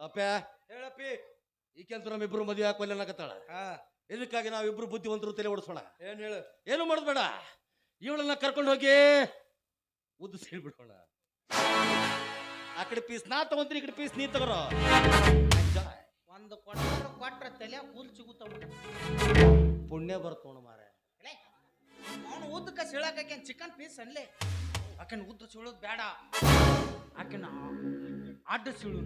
ಅಪ್ಪ ಹೇಳಪ್ಪಿ. ಈಕೆಂತ ನಮ್ಮಿಬ್ರು ಮದುವೆ ಹಾಕೊಲ್ಲಕತ್ತಾಳ. ಇದಕ್ಕಾಗಿ ನಾವಿಬ್ರು ಬುದ್ಧಿವಂತರು ತಲೆ ಓಡಿಸೋಣ. ಏನ್ ಹೇಳು? ಏನು ಮಾಡೋದು ಬೇಡ, ಇವಳನ್ನ ಕರ್ಕೊಂಡು ಹೋಗಿ ಉದ್ದು ಸೇಳ್ಬಿಡೋಣ. ಆ ಕಡೆ ಪೀಸ್ ನಾ ತಗೊಂತೀನಿ, ಈ ಕಡೆ ಪೀಸ್ ನೀ ತಗೋರೋ. ಒಂದು ಕೊಟ್ರ ತಲೆ ಕೂಲ್ ಸಿಗುತ್ತಾವ. ಪುಣ್ಯ ಬರ್ತೋಣ ಮಾರ. ಅವನು ಉದ್ದಕ್ಕ ಸೀಳಾಕೇನ್ ಚಿಕನ್ ಪೀಸ್ ಅನ್ಲೇ. ಆಕೆನ ಉದ್ದ ಸೀಳೋದು ಬೇಡ, ಆಕೆನ ಅಡ್ಡ ಸೀಳು.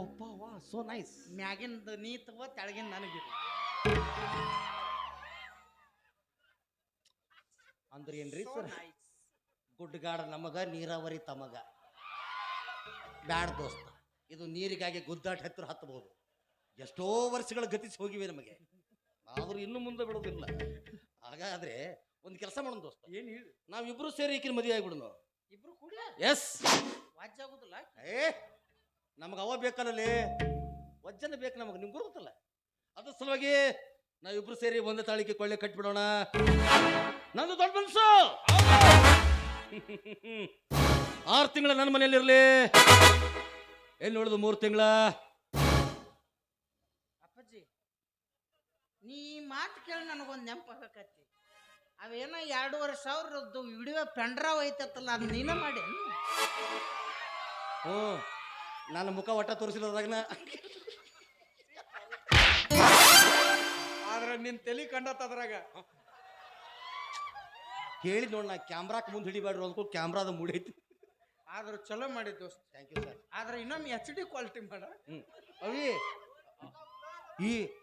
ಓಪ್ಪ ವಾ, ಸೋ ನೈಸ್. ಮ್ಯಾಗಿಂದ ನೀ ತಗೋ, ತೆಳಗಿಂದ ನನಗಿರು. ಅಂದ್ರೆ ಏನ್ರಿ ಸರ್? ಗುಡ್ಡಗಾಡ ನಮಗ, ನೀರಾವರಿ ತಮಗ. ಬ್ಯಾಡ ದೋಸ್ತ, ಇದು ನೀರಿಗಾಗಿ ಗುದ್ದಾಟ ಹತ್ತಿರ ಹತ್ತಬಹುದು. ಎಷ್ಟೋ ವರ್ಷಗಳ ಗತಿಸಿ ಹೋಗಿವೆ ನಮಗೆ, ಆದ್ರೂ ಇನ್ನು ಮುಂದೆ ಬಿಡೋದಿಲ್ಲ. ಹಾಗಾದ್ರೆ ಒಂದು ಕೆಲಸ ಮಾಡೋಣ ದೋಸ್ತ. ಏನ್ ಹೇಳಿ? ನಾವಿಬ್ರು ಸೇರಿ ಈಕಿನ ಮದುವೆ ಆಗ್ಬಿಡೋಣ. ಇಬ್ರು ಕೂಡ ಎಸ್. ವಾಜ್ಯ ಆಗುದಿಲ್ಲ. ನಮಗ ಅವ ಬೇಕಲ್ಲೇ, ವಜ್ಜನ ಬೇಕು ನಮಗೆ, ನಿಮ್ಗೆ ಗೊತ್ತಲ್ಲ. ಅದ್ರ ಸಲುವಾಗಿ ನಾವಿಬ್ರು ಸೇರಿ ಒಂದೇ ತಾಳಿಗೆ ಕೊಳ್ಳೆ ಕಟ್ಬಿಡೋಣ. ನಂದು ದೊಡ್ಡ ಮನಸ್ಸು. 6 ತಿಂಗಳ ನನ್ನ ಮನೆಯಲ್ಲಿರ್ಲಿ, ಎಲ್ಲಿ ನೋಡುದು 3 ತಿಂಗಳ. ಅಪ್ಪಾಜಿ, ನೀ ಮಾತು ಕೇಳಿ ನನಗೊಂದು ನೆನಪಾಗಕತ್ತಿ. ಅವೇನೋ 2,500 ವಿಡಿಯೋ ಪೆಂಡ್ರಾವ್ ಐತತ್ತಲ್ಲ, ಅದು ನೀನ ಮಾಡಿ. ನನ್ನ ಮುಖ ಒಟ್ಟ ತೋರಿಸಿರೋದ್ರಾಗನ ಆದ್ರೆ ನಿನ್ ತಲಿ ಕಂಡತ್ತದ್ರಾಗ ಕೇಳಿ ನೋಡ್. ನಾ ಕ್ಯಾಮ್ರಾಕ್ ಮುಂದೆ ಹಿಡಿಬೇಡ್ರು ಅಂದ್ಕೊಂಡು ಕ್ಯಾಮ್ರಾದ ಮೂಡೈತಿ. ಆದ್ರೆ ಚಲೋ ಮಾಡಿ ದೋಸ್ತ. Thank you sir. ಆದ್ರೆ ಇನ್ನೊಮ್ಮೆ HD ಕ್ವಾಲಿಟಿ ಮಾಡ. ಅವಿ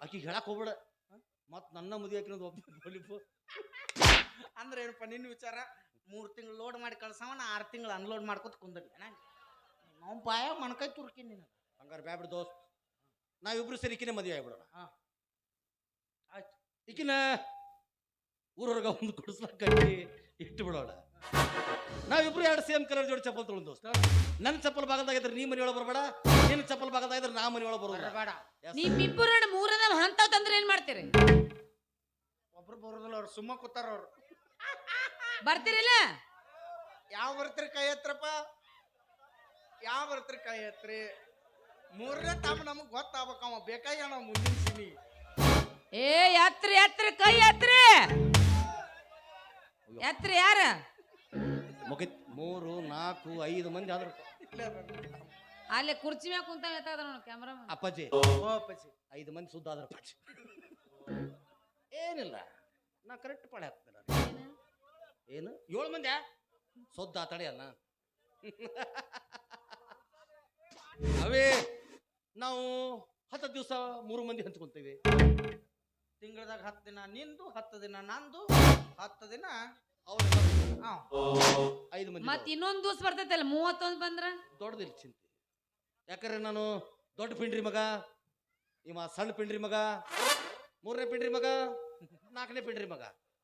ಆಕಿಗೆ ಹೇಳಕ್ ಹೋಗ್ಬೇಡ, ಮತ್ ನನ್ನ ಮದುವೆ ಹಾಕಿರೋದು ಒಬ್ಬ. ಅಂದ್ರೆ ಏನಪ್ಪ ನಿನ್ನ ವಿಚಾರ? 3 ತಿಂಗಳು ಲೋಡ್ ಮಾಡಿ ಕಳ್ಸವನ, 6 ತಿಂಗಳು ಅನ್ಲೋಡ್ ಮಾಡ್ಕೊತ ಕುಂದಿರ್ಲಿ. ನಾವು ಬಾಯ ಮಣ್ಕೈ ತುರ್ಕಿ ನೀನು. ಹಂಗಾರೆ ಬ್ಯಾಬಿಡ್ ದೋಸ್ತ್, ನಾವಿಬ್ರು ಸೇರಿ ಈಕಿನ ಮದುವೆ ಆಗ್ಬಿಡೋಣ. ಆಯ್ತು. ಈಕಿನ ಊರವ್ರಗ ಒಂದು ಕುಡಿಸ್ಲಾಕ ಕಟ್ಟಿ ಇಟ್ಟು ಬಿಡೋಣ. ನಾವಿಬ್ರು 2 ಸೇಮ್ ಕಲರ್ ಜೋಡಿ ಚಪ್ಪಲ್ ತೊಗೊಂಡು ದೋಸ್ತ. ನನ್ನ ಚಪ್ಪಲ್ ಭಾಗದಾಗಿದ್ರೆ ನೀ ಮನೆಯೊಳಗೆ ಬರಬೇಡ, ನಿನ್ನ ಚಪ್ಪಲ್ ಭಾಗದಾಗಿದ್ರೆ ನಾ ಮನೆಯೊಳಗೆ ಬರೋದು ಬೇಡ. ನಿಮ್ಮಿಬ್ಬರು ಮೂರದ ಹಂತವ್ ತಂದ್ರೆ ಏನ್ ಮಾಡ್ತೀರಿ? ಒಬ್ರು ಬರೋದಿಲ್ಲ, ಅವ್ರು ಸುಮ್ಮ ಕೂತಾರ. ಅವ್ರು ಬರ್ತೀರಿಲ್ಲ? ಯಾವ ಬರ್ತೀರಿ ಕೈ ಹತ್ರಪ್ಪ? ಯಾವ ಬರ್ತೀರಿ ಕೈ ಹತ್ರಿ? 3ನೇ ತಾಮ ನಮಗ್ ಗೊತ್ತಾಗ್ಬೇಕ. ಅವ ಬೇಕಾಗಿ ನಾವು ಮುಂದಿನ ಸಿನಿ. ಏ ಎತ್ರಿ ಎತ್ರಿ, ಕೈ ಎತ್ರಿ ಎತ್ರಿ. ಯಾರ ಮುಗಿತ್ 3, 4, 5 ಮಂದಿ ಆದ್ರು. ಅಲ್ಲೇ ಕುರ್ಚಿ ಮ್ಯಾಗ ಕುಂತ ನೋಡ ಕ್ಯಾಮ್ರಾ. ಅಪ್ಪಾಜಿ ಅಪ್ಪಾಜಿ 5 ಮಂದಿ ಸುದ್ದ ಆದ್ರ ಅಪ್ಪಾಜಿ. ಏನಿಲ್ಲ, ನಾ ಕರೆಕ್ಟ್ ಪಾಳೆ ಹಾಕ್ತೇನೆ. ಏನು 7 ಮಂದಿ ಸುದ್ದ ತಡೆ ಅಲ್ಲ. ಅವೇ ನಾವು 10 ದಿವಸ 3 ಮಂದಿ ಹಂಚ್ಕೊಂತೇವೆ. ತಿಂಗಳದಾಗ 10 ದಿನ ನಿಂದು, 10 ದಿನ ನಂದು, 10 ದಿನ 5 ಮಂದಿ. ಮತ್ ಇನ್ನೊಂದ್ ದಿವಸ ಬರ್ತೈತಲ್ಲ 31 ಬಂದ್ರ ದೊಡ್ಡದಿಲ್ಲ ಚಿಂತೆ. ಯಾಕಂದ್ರೆ ನಾನು ದೊಡ್ಡ ಪಿಂಡ್ರಿ ಮಗ, ಇವ ಸಣ್ಣ ಪಿಂಡ್ರಿ ಮಗ, 3ನೇ ಪಿಂಡ್ರಿ ಮಗ, 4ನೇ ಪಿಂಡ್ರಿ ಮಗ.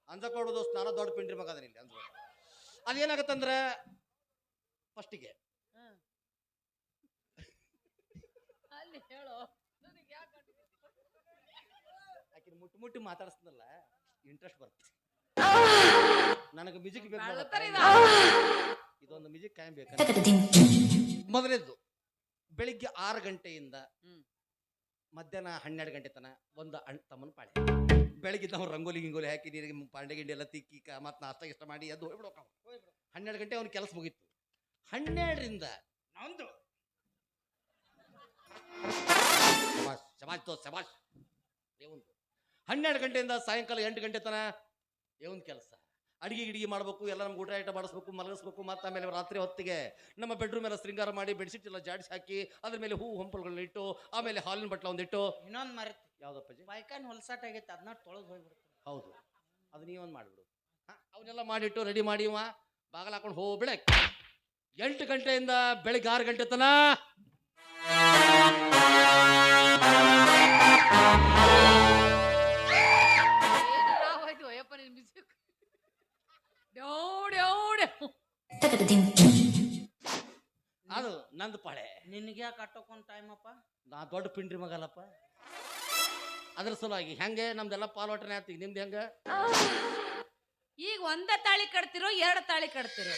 ಅಂಜಕೋಡು ದೋಸ್ತ, ನಾನು ದೊಡ್ಡ ಪಿಂಡ್ರಿ ಮಗ ಅದನ್ನ ಇಲ್ಲಿ ಅಂದ್ಕೊಂಡು. ಅದೇನಾಗತ್ತಂದ್ರೆ ಫಸ್ಟಿಗೆ ಆಕಿನ ಮುಟ್ಟಿ ಮಾತಾಡಿಸ್ದಲ್ಲ, ಇಂಟ್ರೆಸ್ಟ್ ಬರುತ್ತೆ. ನನಗೆ ಮ್ಯೂಸಿಕ್ ಬೇಕು, ಇದೊಂದು ಮ್ಯೂಸಿಕ್ ಕಾಯಂ ಬೇಕು. ಮೊದಲೇದು ಬೆಳಿಗ್ಗೆ 6 ಗಂಟೆಯಿಂದ ಮಧ್ಯಾಹ್ನ 12 ಗಂಟೆ ತನ ಒಂದು ತಮ್ಮನ ಪಾಳೆ. ಬೆಳಿಗ್ಗೆ ನಾವು ರಂಗೋಲಿ ಗಿಂಗೋಲಿ ಹಾಕಿ ನೀರಿಗೆ ಪಾಂಡೆ ಗಿಂಡಿ ಎಲ್ಲ ತಿಕ್ಕಿ ಮತ್ತೆ ನಾಷ್ಟ ಇಷ್ಟ ಮಾಡಿ ಅದು ಹೋಗ್ಬಿಡೋಕ. 12 ಗಂಟೆ ಅವ್ನ ಕೆಲಸ ಮುಗೀತು. 12ರಿಂದ ನಂದು ಶಬಾಷ್ ತೋ ಶಬಾಷ್. 12 ಗಂಟೆಯಿಂದ ಸಾಯಂಕಾಲ 8 ಗಂಟೆ ತನ ಒಂದು ಕೆಲಸ. ಅಡಿಗೆ ಮಾಡ್ಬೇಕು, ಎಲ್ಲ ನಮ್ಗೆ ಊಟ ಐಟ ಮಾಡಿಸ್ಬೇಕು, ಮಲಗಿಸ್ಬೇಕು. ಮತ್ತೆ ಆಮೇಲೆ ರಾತ್ರಿ ಹೊತ್ತಿಗೆ ನಮ್ಮ ಬೆಡ್ರೂಮ್ ಎಲ್ಲ ಶೃಂಗಾರ ಮಾಡಿ ಬೆಡ್ಶೀಟ್ ಎಲ್ಲ ಜಾಡಿಸಿ ಹಾಕಿ ಅದ್ರ ಮೇಲೆ ಹೂ ಹಂಪಲ್ಗಳನ್ನ ಇಟ್ಟು ಆಮೇಲೆ ಹಾಲಿನ ಬಟ್ಲ ಒಂದಿಟ್ಟು. ಇನ್ನೊಂದು ಮರೆತು ಯಾವ್ದಪ್ಪಾಜಿ? ಬೈಕಾನ್ ಹೊಲ್ಸಾಟ ಆಗೈತೆ, ಅದನ್ನ ತೊಳೆದು ಹೋಗ್ಬಿಡ್ತೀನಿ. ಹೌದು, ಅದು ನೀವೊಂದು ಮಾಡಿಬಿಡು. ಅವನ್ನೆಲ್ಲ ಮಾಡಿಟ್ಟು ರೆಡಿ ಮಾಡಿ ಬಾಗಲ ಹಾಕೊಂಡು ಹೋಗ್ಬಿಡ. 8 ಗಂಟೆಯಿಂದ ಬೆಳಿಗ್ಗೆ 6 ಗಂಟೆ ತನ ಅದು ನಂದು ಪಾಳೆ. ನಿನಗೆ ಯಾಕೆ ಕಟ್ಟೋಕೊಂಡ್ ಟೈಮ್ ಅಪ್ಪ? ನಾ ದೊಡ್ಡ ಪಿಂಡ್ರಿ ಮಗಲ್ಲಪ್ಪ. ಅದ್ರ ಸಲುವಾಗಿ ಹೆಂಗೆ ನಮ್ದೆಲ್ಲ ಪಾಲ್ವಟನೆ ಆಯ್ತು. ನಿಮ್ದು ಹೆಂಗ? ಈಗ 1 ತಾಳಿ ಕಟ್ತಿರೋ 2 ತಾಳಿ ಕಟ್ತಿರೋ?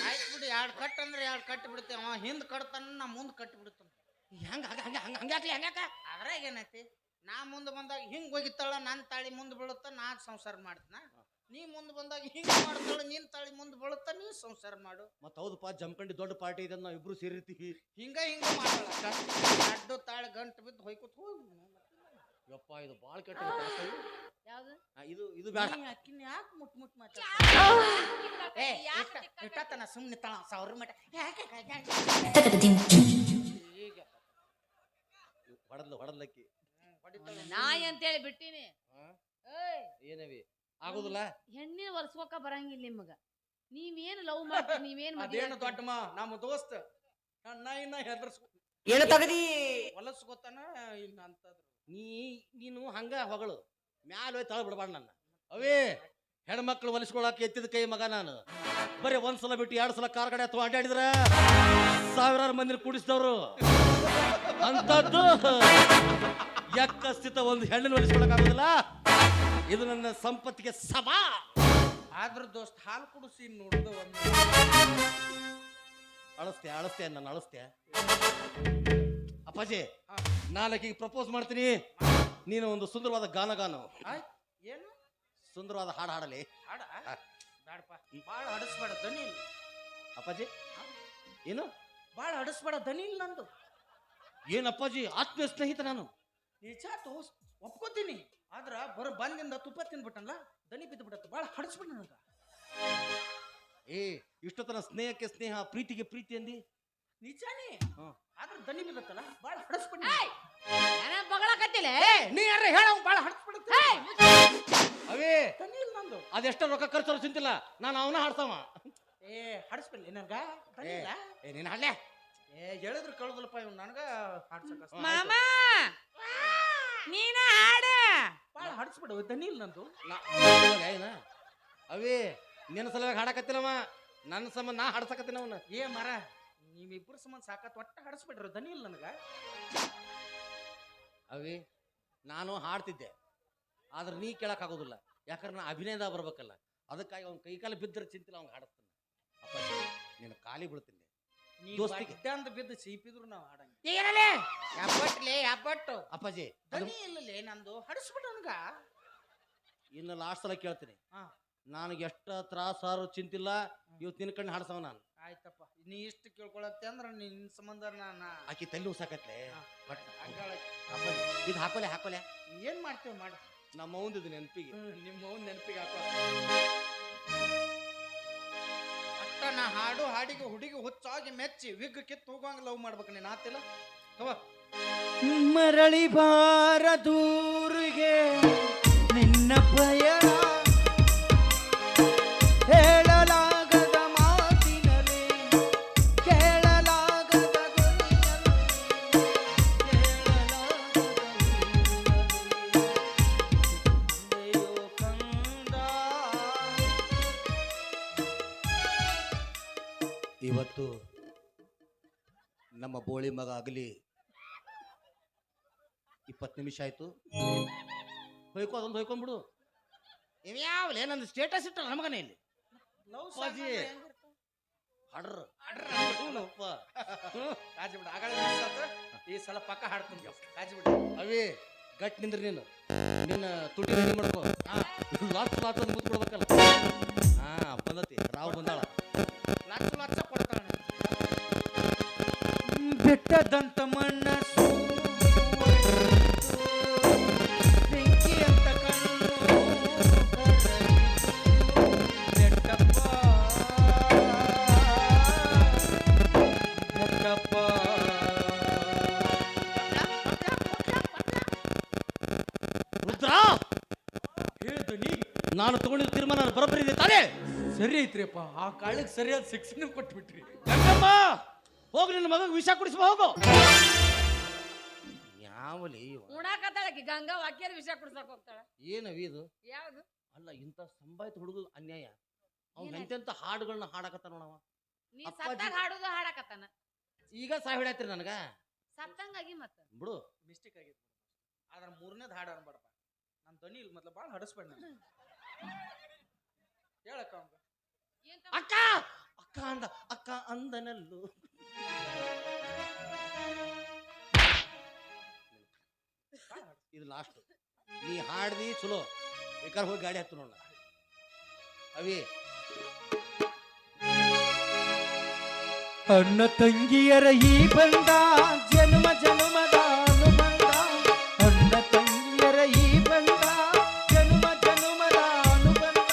ಆಯ್ತು ಬಿಡು, 2 ಕಟ್ ಅಂದ್ರೆ 2 ಕಟ್ಟಿ ಬಿಡ್ತೇವೆ. ಅವ ಹಿಂದ್ ಕಟ್ತಾನ, ನಾ ಮುಂದ್ ಕಟ್ಟಿ ಬಿಡ್ತಾನ. ಹಂಗ್ಯಾಕ್ಲಿ ಹಂಗ್ಯಾಕ ಅದ್ರಾಗ ಏನೈತಿ ನಾ ಮುಂದೆ ಬಂದಾಗ ಹಿಂಗ್ ಹೋಗಿತ್ತಾಳ ನನ್ನ ತಾಳಿ ಮುಂದೆ ಬೀಳುತ್ತ ನಾ ಸಂಸಾರ ಮಾಡ್ತೀನ ನೀ ಮುಂದೆ ಬಂದಾಗ ಹಿಂಗ್ ಮಾಡ್ತಾಳ ನಿನ್ ತಾಳಿ ಮುಂದೆ ಬೀಳುತ್ತ ನೀ ಸಂಸಾರ ಮಾಡು ಮತ್ ಹೌದಪ್ಪ ಜಮಖಂಡಿ ದೊಡ್ಡ ಪಾರ್ಟಿ ಇದೆ ನಾವ್ ಇಬ್ರು ಸೇರಿರ್ತೀವಿ ಹಿಂಗ ಮಾಡಲ್ಲ ಅಡ್ಡು ತಾಳ ಗಂಟು ಬಿದ್ದು ಹೊಯ್ಕೊತ್ ಹೋಗಿ ಯಪ್ಪ ಇದು ಬಾಳ ಕೆಟ್ಟ ಯಾವ್ದು ಇದು ಇದು ಬೇಡ ಅಕ್ಕಿನ ಯಾಕೆ ಮುಟ್ ಮಾತಾಡ ಇಟ್ಟತನ ಸುಮ್ಮನೆ ತಳ 1000 ಮಟ ಈಗ ಹೊಡದ್ಲಕ್ಕಿ ನಾಯಿ ಅಂತೇಳಿ ಬಿಟ್ಟಿನಿ ಏಯ್ ಏನವಿ ಆಗುದಿಲ್ಲ ಹೆಣ್ಣಿನ ಒಲ್ಸ್ಕೋಕ ಬರಂಗಿಲ್ಲ ನಿಮಗ ನೀವೇನು ಲವ್ ಮಾಡ್ತೀರಿ ನೀವೇನ್ ಅದೇನು ದೊಡ್ಡಮ್ಮ ನಮ್ಮ ದೋಸ್ತ ಇನ್ನ ಹೆದರ್ಸ್ಕೊ ಏನು ತಗದಿ ಹೊಲಸ್ಕೋತಾನ ಇನ್ನ ಅಂತದ್ರು ನೀನು ಹಂಗ ಹೊಗಳು ಮ್ಯಾಲ ಹೋಗಿ ತಳ ಬಿಡಬಾರ್ದು ನನ್ನ ಅವೇ ಹೆಣ್ಮಕ್ಳು ಹೊಲಿಸ್ಕೊಳಕ್ ಎತ್ತಿದ ಕೈ ಮಗ ನಾನು ಬರೀ ಒಂದ್ಸಲ ಬಿಟ್ಟು 2 ಸಲ ಕಾರ್ ಗಾಡಿ ಅಥವಾ ಅಡ್ಡಾಡಿದ್ರ ಸಾವಿರಾರು ಮಂದಿನ ಕೂಡಿಸಿದವ್ರು ಅಂತದ್ದು ಸ್ಥಿತ ಒಂದು ಹೆಣ್ಣನ್ನು ಹೊಲಿಸ್ಕೊಳಕ್ ಆಗುದಿಲ್ಲ ಇದು ನನ್ನ ಸಂಪತ್ತಿಗೆ ಸಭಾ ಆದ್ರ ದೋಸ್ತ್ ಹಾಲು ಕುಡಿಸಿ ನೋಡ್ದು ಅಳಸ್ತೆ ನನ್ನ ಅಳಸ್ತೆ ಅಪ್ಪಾಜಿ ನಾಲ್ಕೀಗ ಪ್ರಪೋಸ್ ಮಾಡ್ತೀನಿ ನೀನು ಒಂದು ಸುಂದರವಾದ ಗಾನಗಾನು ಏನು ಸುಂದರವಾದ ಹಾಡು ಹಾಡಲಿ ಹಾಡ ಬ್ಯಾಡಪ್ಪ ಭಾಳ ಹಡಸ್ಬೇಡ ದನಿ ಇಲ್ಲ ಅಪ್ಪಾಜಿ ಏನು ಭಾಳ ಹಡಸ್ಬೇಡ ದನಿ ಇಲ್ಲ ನಂದು ಏನು ಅಪ್ಪಾಜಿ ಆತ್ಮೀಯ ಸ್ನೇಹಿತ ನಾನು ನಿಜ ದೋಸ್ತ್ ಒಪ್ಕೋತೀನಿ ಆದ್ರ ಬಂದಿಂದ ತುಪ್ಪ ತಿನ್ಬಿಟ್ಟಲ್ಲ ದನಿ ಬಿದ್ದು ಬಿಡತ್ತ ಭಾಳ ಹಡಸ್ಬಿಡ ನನಗ ಇಷ್ಟೊತ್ತನ ಸ್ನೇಹಕ್ಕೆ ಸ್ನೇಹ ಪ್ರೀತಿಗೆ ಪ್ರೀತಿ ಅಂದಿ ನಿಜಾನೇ ಆದ್ರ ದನಿ ಬಿದ್ದತ್ತಲ್ಲ ಭಾಳ ಹಡಸ್ಬಿಡ ಬಗಳಕತ್ತಿಲ್ಲ ನೀ ಯಾರ ಹೇಳ ಭಾಳ ಹಡಸ್ಬಿಡುತ್ತೆ ಅವೇ ದನಿ ಇಲ್ಲ ನಂದು ಅದೆಷ್ಟ ರೊಕ್ಕ ಖರ್ಚು ಚಿಂತಿಲ್ಲ ನಾನು ಅವನ ಹಾಡ್ಸವ ಹಡಸ್ಬಿಡ್ಲಿ ನನಗ ದನಿ ಇಲ್ಲ ನೀನ್ ಹಾಡ್ಲೆ ಹೇಳಿದ್ರು ಕಳ್ದಲ್ಪ ಇವ್ ನನಗ ಹಾಡ್ಸಕ ಮಾಮ ನೀನ ಹಾಡ ಭಾಳ ಹಡಸ್ಬಿಡ ದನಿ ಇಲ್ಲ ನಂದು ಅವೇ ನಿನ್ನ ಸಲುವಾಗಿ ಹಾಡಕತ್ತಿಲ್ಲವ ನನ್ನ ಸಂಬಂಧ ನಾ ಹಾಡ್ಸಕತ್ತೀನಿ ಅವನ ಮರ ನೀವಿಬ್ರು ಸಂಬಂಧ ಸಾಕತ್ ಒಟ್ಟ ಹಡಸ್ಬಿಡ್ರಿ ದನಿ ಇಲ್ಲ ನನಗ ಅವೇ ನಾನು ಹಾಡ್ತಿದ್ದೆ ಆದ್ರೆ ನೀ ಕೇಳಕ್ ಆಗೋದಿಲ್ಲ ಯಾಕಂದ್ರೆ ನಾ ಅಭಿನಯದ ಬರ್ಬೇಕಲ್ಲ ಅದಕ್ಕಾಗಿ ಅವ್ನ ಕೈಕಾಲು ಬಿದ್ದರೆ ಚಿಂತಿಲ್ಲ ಅವ್ನ ಹಾಡಸ್ತಾನೆ ಅಪ್ಪ ನೀನು ಖಾಲಿ ಬಿಡ್ತೀನಿ ದೋಸ್ತಿಗೆ ಅಂದ ಬಿದ್ದು ಚೀಪಿದ್ರು ನಾವು ಹಾಡಂಗ ಏನಲೇ ಯಾಪಟ್ಟು ಅಪ್ಪಾಜಿ ದನಿ ಇಲ್ಲಲೇ ನಂದು ಹಡಸ್ಬಿಡ ನನಗ ಇನ್ನು ಲಾಸ್ಟ್ ಸಲ ಕೇಳ್ತೀನಿ ಹಾ ನನಗೆ ಎಷ್ಟ ತ್ರಾಸಾರು ಚಿಂತಿಲ್ಲ ಇವತ್ತು ನಿನ್ನ ಕಣ್ಣು ಹಾಡ್ಸವ ನಾನು ಆಯ್ತಪ್ಪ ನೀ ಇಷ್ಟು ಕೇಳ್ಕೊಳತ್ತೆ ಅಂದ್ರ ನಿನ್ ಸಂಬಂಧ ನಾನು ಆಕಿ ತಲೆ ಉಸಾಕತ್ಲೆ ಬಟ್ ಹಂಗಾಳಕ್ಕೆ ಇದು ಹಾಕೋಲೆ ಏನ್ ಮಾಡ್ತೇವೆ ಮಾಡ ನಮ್ಮ ಅವಂದಿದ್ದು ನೆನಪಿಗೆ ನಿಮ್ಮ ಅವ್ನ ನೆನಪಿಗೆ ಹಾಕೋ ಅಟ್ಟ ನಾ ಹಾಡಿಗೆ ಹುಡುಗಿ ಹುಚ್ಚಾಗಿ ಮೆಚ್ಚಿ ವಿಗ್ ಕಿತ್ತು ಹೋಗಂಗ ಲವ್ ಮಾಡ್ಬೇಕು ನೀನ್ ಆತಿಲ್ಲ ತಗೋ ಮರಳಿ ಬಾರ ದೂರಿಗೆ ನಿನ್ನ ಪಯಣ ಹೇಳಲಾಗದ ಮಾತಿನಲ್ಲಿ ಕೇಳಲಾಗದ ಇವತ್ತು ನಮ್ಮ ಬೋಳಿ ಮಗ ಆಗಲಿ 20 ನಿಮಿಷ ಆಯ್ತು ಅದೊಂದು ಹೊಯ್ಕೊಂಡ್ಬಿಡು ಇವ್ಯಾವಲೇ ನಂದು ಸ್ಟೇಟಸ್ ಇಟ್ಟಲ್ಲ ನಮಗನೇ ಇಲ್ಲಿ ಈ ಸಲ ಪಕ್ಕ ಹಾಡ್ತೀನಿ ಅವೇ ಗಟ್ ನಿಂದ್ರಿ ನೀನು ನಿನ್ನ ತುಟಿ ರೆಡಿ ಮಾಡ್ಕೋ ಲಾಚ್ ಮುತ್ಕೊಡ್ಬೇಕಲ್ಲ ಬಂದತಿ ರಾವ್ ಬಂದಾಳ ಲಕ್ಷ ಕೊಡ್ತಾಳ ಬೆಟ್ಟದಂತ ಮನಸ್ಸು ಬೆಂಕಿ ಅಂತ ಕಣ್ಣು ಬೆಟ್ಟಪ್ಪ ಬೆಟ್ಟಪ್ಪ ರುದ್ರ ಹೇಳ್ದನಿ ನಾನು ತಗೊಂಡಿದ್ದ ತೀರ್ಮಾನ ಬರೋಬ್ಬರಿ ಇದೆ ತಾನೇ ಸರಿ ಐತ್ರಿಪ್ಪ ಆ ಕಾಳಿಗೆ ಸರಿಯಾದ ಶಿಕ್ಷಣ ಕೊಟ್ಬಿಟ್ರಿ ಗಂಗಮ್ಮ ಹೋಗಿ ನಿನ್ನ ಮಗ ವಿಷ ಕುಡಿಸುವ ಹೋಗು ಯಾವಲಿ ಉಣಾಕತ್ತಾಳಕಿ ಗಂಗಾ ವಾಕ್ಯದ ವಿಷಯ ಕುಡ್ಸಕ್ ಹೋಗ್ತಾಳ ಏನವಿ ಇದು ಯಾವ್ದು ಅಲ್ಲ ಇಂಥ ಸಂಬಾಯ್ತ ಹುಡುಗ ಅನ್ಯಾಯ ಅವ್ನ ಎಂತೆಂತ ಹಾಡುಗಳನ್ನ ಹಾಡಕತ್ತಾನ ನೋಡವ ನೀ ಅಪ್ಪಾಜಿ. ಸತ್ತಾಗ ಹಾಡುದು ಹಾಡಕತ್ತಾನ ಈಗ ಸಾವಿಡಾಯ್ತಿರಿ ನನಗ ಸತ್ತಂಗಾಗಿ ಮತ್ತ ಬಿಡು ಮಿಸ್ಟೇಕ್ ಆಗಿತ್ತು ಆದ್ರ ಮೂರನೇದು ಹಾಡು ಅನ್ಬೇಡಪ್ಪ ನನ್ನ ಧ್ವನಿ ಇಲ್ಲಿ ಮೊದ್ಲು ಭಾಳ ಹಡಸ್ಬೇಡ ನಾನು ಹೇಳಕ್ಕ ಅವಂಗ ಏನ್ ಅಕ್ಕ ಅಕ್ಕ ಅಂದನಲ್ಲು ಇದು ಲಾಸ್ಟ್. ನೀ ಹಾಡ್ದಿ ಚಲೋ, ಬೇಕಾದ್ರೆ ಹೋಗಿ ಗಾಡಿ ಹತ್ತು ನೋಡ ಅವಿ. ಅಣ್ಣ ತಂಗಿಯರ ಈ ಬಂದ ಜನ್ಮ ಜನ್ಮದ ಅನುಬಂಧ. ಅಣ್ಣ ತಂಗಿಯರ ಈ ಬಂದ ಜನ್ಮ ಜನ್ಮದ ಅನುಬಂಧ.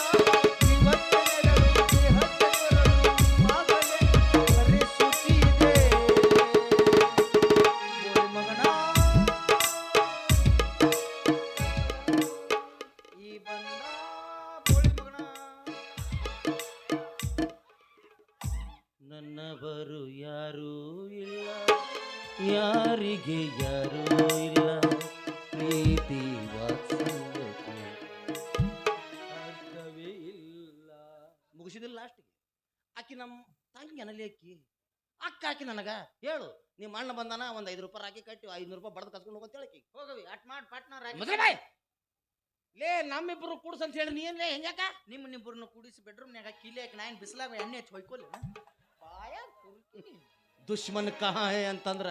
ಇವತ್ತೆರಡು ದೇಹದ ಕೊರಳು ಆಗಲೇ ಹರಿಸುತ್ತಿದೆ. ಓಯ್ ಮಗನ, ಈ ಬಂದ ಬೋಳಿ ಮಗನ. ನನ್ನವರು ಯಾರೂ ಇಲ್ಲ, ಯಾರಿಗೆ ಯಾರೂ ಇಲ್ಲ, ಪ್ರೀತಿ ವಾತ್ಸಲ್ಯಕ್ಕೆ ಅರ್ಥವೇ ಇಲ್ಲ. ಮುಗಿಸಿದಿಲ್ಲ ಲಾಸ್ಟಿಗೆ. ಆಕಿ ನಮ್ಮ ತಂಗಿ ಅನಲ್ಲಿ ಅಕ್ಕಿ ನನಗ ಹೇಳು, ನಿಮ್ಮ ಅಣ್ಣ ಬಂದಾನ ಒಂದ್ 5 ರೂಪಾಯಿ ರಾಕಿ ಕಟ್ಟಿ 500 ರೂಪಾಯಿ ಬಡದ್ ಕಸ್ಕೊಂಡು ಹೋಗಂತ ಹೇಳಕಿ. ಹೋಗವಿ ಅಟ್ ಮಾಡ್ ಪಟ್ನ ಮೊದಲೇ ಬಾಯ್ ಲೇ, ನಮ್ಮಿಬ್ರು ಕೂಡ್ಸ್ ಅಂತ ಹೇಳಿ ನೀ ಏನ್ಲೇ ಹೆಂಗ್ಯಾಕ? ನಿಮ್ಮನ್ನ ಕೂಡಿಸಿ ಬೆಡ್ರೂಮ್ನ್ಯಾಗ ಕೀಲಿ ಹಾಕಿ ನಾಯನ್ ಬಿಸಿಲಾಗ ಎಣ್ಣೆ ಹಚ್ಚಿ ಹೊಯ್ಕೊಲ್ಲ. ಬಾಯ ದುಶ್ಮನ್ ಕಹಾ ಹೇ ಅಂತಂದ್ರ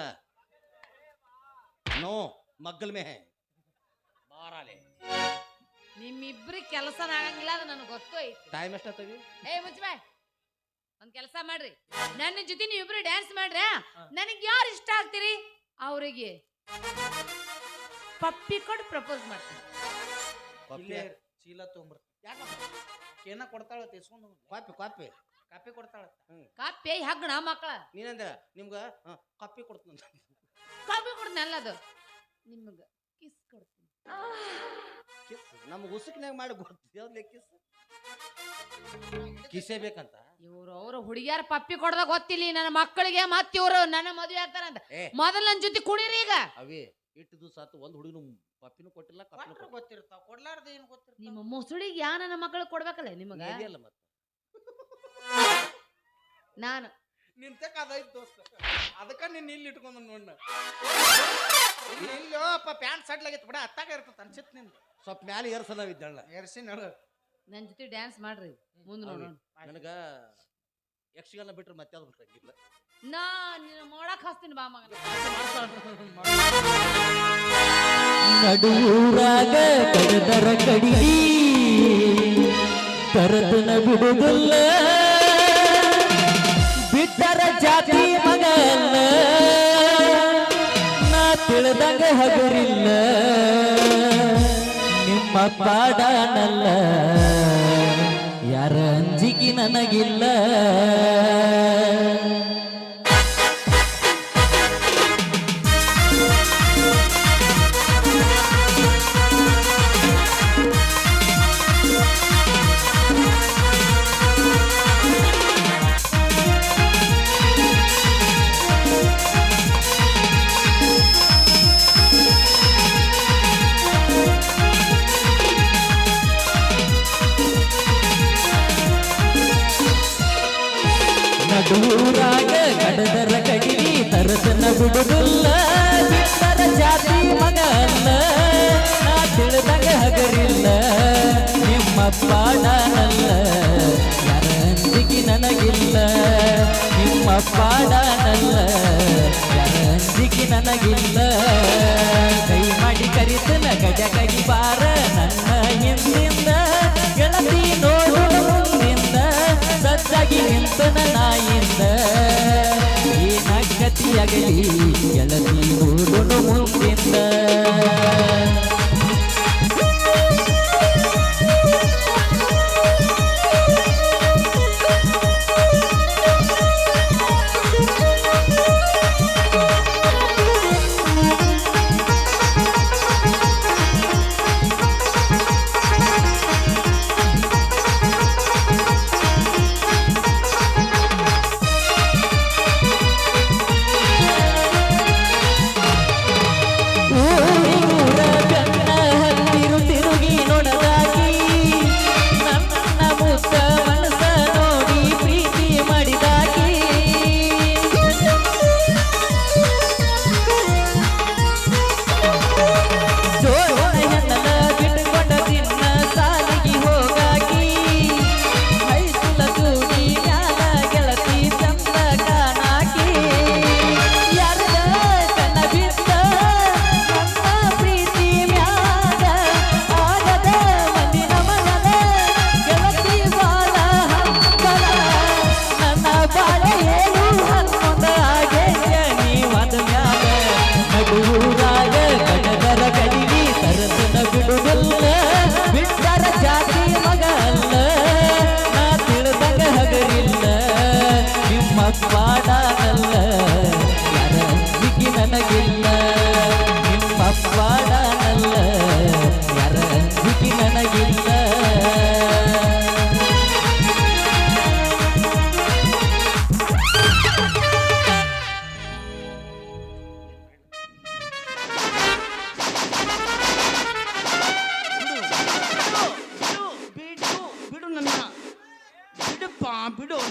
ನೋ ಮಗ್ಗಲ್ ಮೇ ಹೇ ಬಾರಾಲೆ. ನಿಮ್ಮಿಬ್ರಿಗೆ ಕೆಲಸನ ಆಗಂಗಿಲ್ಲ, ಅದು ನನಗೆ ಗೊತ್ತು ಐತಿ. ಟೈಮ್ ಎಷ್ಟಾಗ್ತವಿ? ಮುಚ್ಚಬಾಯ್, ಒಂದ್ ಕೆಲಸ ಮಾಡ್ರಿ, ನನ್ನ ಜೊತೆ ನೀವಿಬ್ರು ಡ್ಯಾನ್ಸ್ ಮಾಡ್ರಿ. ನನಗೆ ಯಾರು ಇಷ್ಟ ಆಗ್ತೀರಿ ಅವರಿಗೆ ಪಪ್ಪಿ ಕೊಟ್ಟು ಪ್ರಪೋಸ್ ಮಾಡ್ತೀನಿ. ಇಲ್ಲೇ ಚೀಲ ತೊಗೊಂಬರ್ತೀನಿ. ಕೇನ ಕೊಡ್ತಾಳ ತಿಸ್ಕೊಂಡು ಕಾಪಿ ಕಾಪಿ ಕಾಪಿ ಕೊಡ್ತಾಳ. ಕಾಪಿ ಹಗ್ಗಣ ಮಕ್ಕಳ ನೀನಂದ್ರ ನಿಮ್ಗ ಕಾಪಿ ಕೊಡ್ತೀನಿ. ಕಾಪಿ ಕೊಡ್ತೀನಿ ಅಲ್ಲದು, ನಿಮ್ಗ ಕಿಸ್ ಕೊಡ್ತೀನಿ. ಕಿಸ್ ನಮ್ಗೆ ಉಸುಕ್ನಾಗ ಮಾಡಿ ಗೊತ್ತಿಲ್ಲ. ಕಿಸ್ ಕಿಸೇ ಬೇಕಂತ ಇವ್ರು ಅವ್ರ ಹುಡುಗಿಯಾರ ಪಪ್ಪಿ ಕೊಡ್ದ ಗೊತ್ತಿಲ್ಲ ನನ್ನ ಮಕ್ಕಳಿಗೆ. ಮತ್ ಇವ್ರು ನನ್ನ ಮದುವೆ ಆಗ್ತಾರಂತ. ಮೊದಲ ನನ್ನ ಜೊತೆ ಕುಡೀರಿ ಈಗ. ಅವೇ ಇಟ್ಟು ದಿವಸ ಆತು ಒಂದ್ ಹುಡುಗಿನ ಪಪ್ಪಿನೂ ಕೊಟ್ಟಿಲ್ಲ, ಕಪ್ಪಿನೂ ಗೊತ್ತಿರ್ತಾವ, ಕೊಡ್ಲಾರ್ದ ಏನ್ ಗೊತ್ತಿರ್ತಾವ. ನಿಮ್ಮ ಮುಸುಳಿಗೆ ಯಾ ನನ್ನ ಮಕ್ಕಳಿಗೆ ಕೊಡ್ಬೇಕಲ್ಲ ನಿಮಗ. ಕೊಟ್ಟಿಲ್ಲ. ಮತ್ತೆ ನಾನು ನಿಂತಕ್ಕ ಅದೈತ್ ದೋಸ್ತ, ಅದಕ್ಕ ನಿನ್ನ ಇಲ್ಲಿ ಇಟ್ಕೊಂಡ್ ನೋಡ್ನ. ಇಲ್ಲೋಪ್ಪ ಪ್ಯಾಂಟ್ ಸಡ್ಲಾಗಿತ್ತು ಬಿಡ, ಅತ್ತಾಗ ಇರ್ತದ ಅನ್ಸಿತ್ ನಿಂದು. ಸ್ವಲ್ಪ ಮ್ಯಾಲೆ ಏರ್ಸಲ್ಲ ಇದ್ದಳ್ಳ ಎರ್ಸಿ ನೋಡು. ನನ್ನ ಜೊತೆ ಡ್ಯಾನ್ಸ್ ಮಾಡ್ರಿ ಮುಂದೆ ನೋಡೋಣ. ನನಗ ಯಕ್ಷಗಾನ ಬಿಟ್ರೆ ಮತ್ತೆ ಅದು ಬರಂಗಿಲ್ಲ. ನಾ ನಿನ್ನ ಮಾಡಕ್ ಹಸ್ತೀನಿ ಬಾ ಮಗನ. ನಡುರಾಗ ಕಡದರ ಕಡಿಗಿ ತರತನ ಬಿಡುವುದಿಲ್ಲ, ಬಿಟ್ಟರ ಜಾತಿ ಮಗಲ್ಲ, ನಾ ತಿಳಿದಂಗ ಹಗರಿಲ್ಲ, ನಿಮ್ಮ ಪಾಡನಲ್ಲ, ಯಾರ ಅಂಜಿಕೆ ನನಗಿಲ್ಲ. ನಡುರಾಗ ಕಡದರ ಕಡಿಗಿ ತರತನ ಬಿಡುವುದಿಲ್ಲ, ಬಿಟ್ಟರ ಜಾತಿ ಮಗಲ್ಲ, ನಾ ತಿಳಿದಂಗ ಹಗರಿಲ್ಲ, ನಿಮ್ಮ ಪಾಡನಲ್ಲ, ಯಾರ ಅಂಜಿಕೆ ನನಗಿಲ್ಲ, ನಿಮ್ಮ ಪಾಡನಲ್ಲ, ಯಾರ ಅಂಜಿಕೆ ನನಗಿಲ್ಲ. ಕೈ ಮಾಡಿ ಕರಿತನ ಗಡ್ಯಾಗಿ ಬಾರ ನನ್ನ ಹಿಂದಿಂದ, ಗೆಳತಿ ನೋಡು ಮುಂದಿಂದ, ಸಜ್ಜಾಗಿ ನಿಂತನ ನಾಯಿಂದ, ಏನ ಗತಿಯಾಗಲಿ ಗೆಳತಿ ನೋಡು ಮುಂದಿಂದ. ಊರ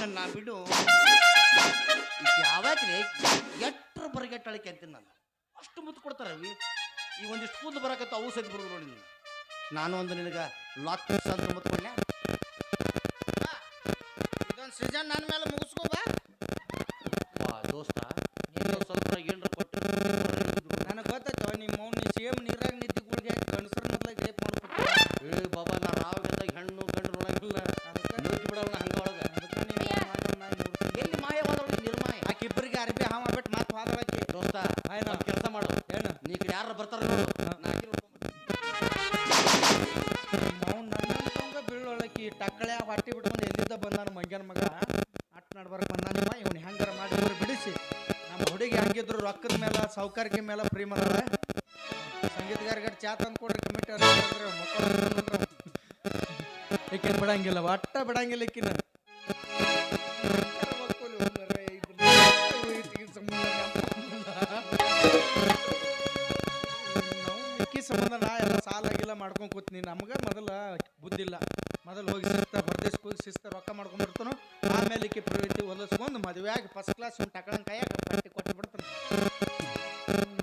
ನನ್ನ ಬಿಡು. ಯಾವಾಗ್ರಿ ಎಟ್ರ ಬರಗೆಟ್ಟಳಿಕೆ ಅಂತೀನಿ ನಾನು. ಅಷ್ಟು ಮುತ್ತು ಕೊಡ್ತಾರ ಅವಿ. ಈ ಒಂದಿಷ್ಟು ಕೂದಲು ಬರಕತ್ತ ಅವು ಸತಿ ಬರೋದು ನೋಡಿ ನೀನು. ನಾನು ಒಂದು ನಿನಗೆ ಲಾಕ್ಸ್ ಅಂತ ಮುತ್ತು ಕೊಡ್ಲ. ಇದೊಂದು ಸೀಸನ್ ನನ್ನ ಮೇಲೆ ಮುಗಿಸ್ಕೋಬಾ. ದೋಸ್ತ ನೀನು ಸ್ವಲ್ಪ ಏನ್ರ ಕೊಟ್ಟು ನನಗೆ ಗೊತ್ತಾಯ್ತು ನಿಮ್ಮ ಮೌನ್ ಸೇಮ್ ನೀರಾಗ ನಿದ್ದೆ ಗುಳಿಗೆ ಹಾಕಿ ಗಂಡಸ್ರ ಮೊದ್ಲಾಗ ರೇಪ್ ಮಾಡ್ಕೊತ. ಏ ಬಾಬಾ ನಾ ರಾವಿಗೆದ್ದಾಗ ಹೆಣ್ಣು ಗಂಡು ನೋಡಂಗಿಲ್ಲ. ನುಗ್ಗಿ ಬಿಡವನ ಹಂಗ ಒಳಗ. ಎಲ್ಲಿ ಮಾಯವಾದವಳು ನಿರ್ಮಾಯ. ಆಕೆ ಇಬ್ಬರಿಗೆ ಅರ್ಬಿ ಹಾವ ಬಿಟ್ಟು ಮಾತು ಹಾದಳಾಕಿ. ದೋಸ್ತ ಒಂದು ಕೆಲಸ ಮಾಡು. ಏನು ನೀ ಕಡೆ ಯಾರು ಬರ್ತಾರ ನೋಡು. ನಾ ಆಕಿ ಮೌನ್ ನನ್ನ ಬೀಳೊಳಕಿ ಟಕ್ಕಳೆ ಹೊಟ್ಟಿ ಬಿಟ್ಕೊಂಡು ಎಲ್ಲಿದ್ದ ಬಂದಾನ ಮಂಗ್ಯನ ಮಗ. ಅಟ್ ನಡ್ಬರ್ಕ್ ಬಂದಾನಿವ. ಇವ್ನು ಹೆಂಗಾರ ಮಾಡಿ ಇವ್ರು ಬಿಡಿಸಿ ನಮ್ಮ ಹುಡುಗಿ ಹಂಗಿದ್ರು ರೊಕ್ಕದ ಮೇಲೆ ಸೌಕರ್ಯ ಮೇಲೆ ಪ್ರೀ ಮಾಡಲ್ಲ. ಸಂಗೀತಗಾರಗಡೆ ಚಾ ತಂದು ಕೊಡ್ರಿ ಕಮಿಟಿ ಈಕಿನ ಬಿಡಂಗಿಲ್ಲ ಒಟ್ಟ ಬಿಡಂಗಿಲ್ಲ ಈಕಿನ. ಇಕ್ಕಿ ಸಂಬಂಧ ನಾ ಎಲ್ಲ ಸಾಲ ಗಿಲ್ಲ ಮಾಡ್ಕೊಂಡ್ ಕೂತ್ನಿ. ನಮ್ಗೆ ಮೊದಲ ಬುದ್ಧಿ ಇಲ್ಲ. ಮೊದಲು ಹೋಗಿ ಶಿಸ್ತ ಹೊರದೇಶಕ್ಕೆ ಹೋಗಿ ಶಿಸ್ತ ರೊಕ್ಕ ಮಾಡ್ಕೊಂಡ್ ಬರ್ತಾನು. ಆಮೇಲೆ ಈಕಿ ಪ್ರೀತಿ ಹೊಲಿಸ್ಕೊಂಡು ಮದುವೆ ಆಗಿ ಫಸ್ಟ್ ಕ್ಲಾಸ್ ಟಕಳಂಗ ಕೈಯಾಗ ಪಟ್ಟಿ ಕೊಟ್ಟು ಬಿಡ್ತಾನೆ.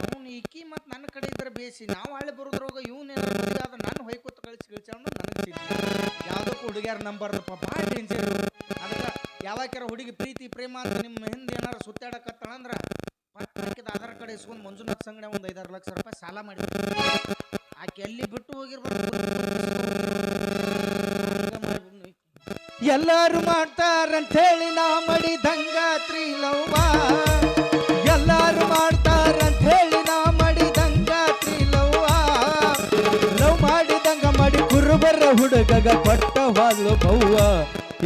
ಅವ್ನು ಈಕಿ ಮತ್ತು ನನ್ನ ಕಡೆ ಇದ್ರೆ ಬೇಸಿ ನಾವು ಹಳ್ಳಿ ಬರೋದ್ರೋಗ ಇವನೇನಾರು ಮದುವೆ ಆದ್ರೆ ನಾನು ಹೊಯ್ಕೊತ ಕಳಿಸ್ಕೊಂಡು ನನಗೆ ಯಾವುದಕ್ಕೂ ಹುಡುಗಿಯಾರ ನಂಬರ್ದಪ್ಪ ಭಾಳ ಡೇಂಜರ್. ಅದಕ್ಕೆ ಯಾವಾಗ್ಯಾರ ಹುಡುಗಿ ಪ್ರೀತಿ ಪ್ರೇಮ ಅಂತ ನಿಮ್ಮ ಹಿಂದೆ ಏನಾರು ಸುತ್ತಾಡಕತ್ತಾಳಂದ್ರೆ ಹಾಕಿದ ಆಧಾರ್ ಕಾರ್ಡ್ ಇಸ್ಕೊಂಡು ಮಂಜುನಾಥ್ ಸಂಗಡ ಒಂದು 5-6 ಲಕ್ಷ ರೂಪಾಯಿ ಸಾಲ ಮಾಡಿದ್ರು. ಆಕೆ ಎಲ್ಲಿ ಬಿಟ್ಟು ಹೋಗಿರ್ಬಾರ್ದು. ಎಲ್ಲಾರು ಮಾಡ್ತಾರಂತ ಹೇಳಿ ನಾ ಮಾಡಿದಂಗ ತ್ರಿಲವ್ವ. ಎಲ್ಲಾರು ಮಾಡ್ತಾರಂತ ಹೇಳಿ ನಾ ಮಾಡಿದಂಗ ತ್ರಿಲವ್ವ. ಲವ್ ಮಾಡಿದಂಗ ಮಾಡಿ ಕುರುಬರ ಹುಡುಗಗ ಪಟ್ಟ ಹಾಲು ಬವ್ವ.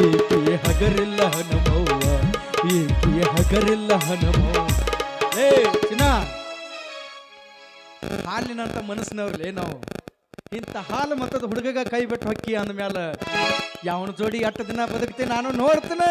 ಈಕಿ ಹಗರಿಲ್ಲ ಹನುಮವ್ವ. ಈಕಿ ಹಗರಿಲ್ಲ ಹನುಮವ್ವ. ಏ ಚಿನ್ನ ಹಾಲಿನಂತ ಮನಸ್ಸಿನವ್ರಲ್ಲೇ ನಾವು. ಇಂಥ ಹಾಲು ಮತ್ತದ ಹುಡುಗಗ ಕೈ ಬಿಟ್ಟು ಹೊಕ್ಕಿ ಅಂದ್ಮೇಲೆ ಯಾವನ ಜೋಡಿ 8 ದಿನ ಬದುಕ್ತೀನಿ ನಾನು ನೋಡ್ತೀನಿ.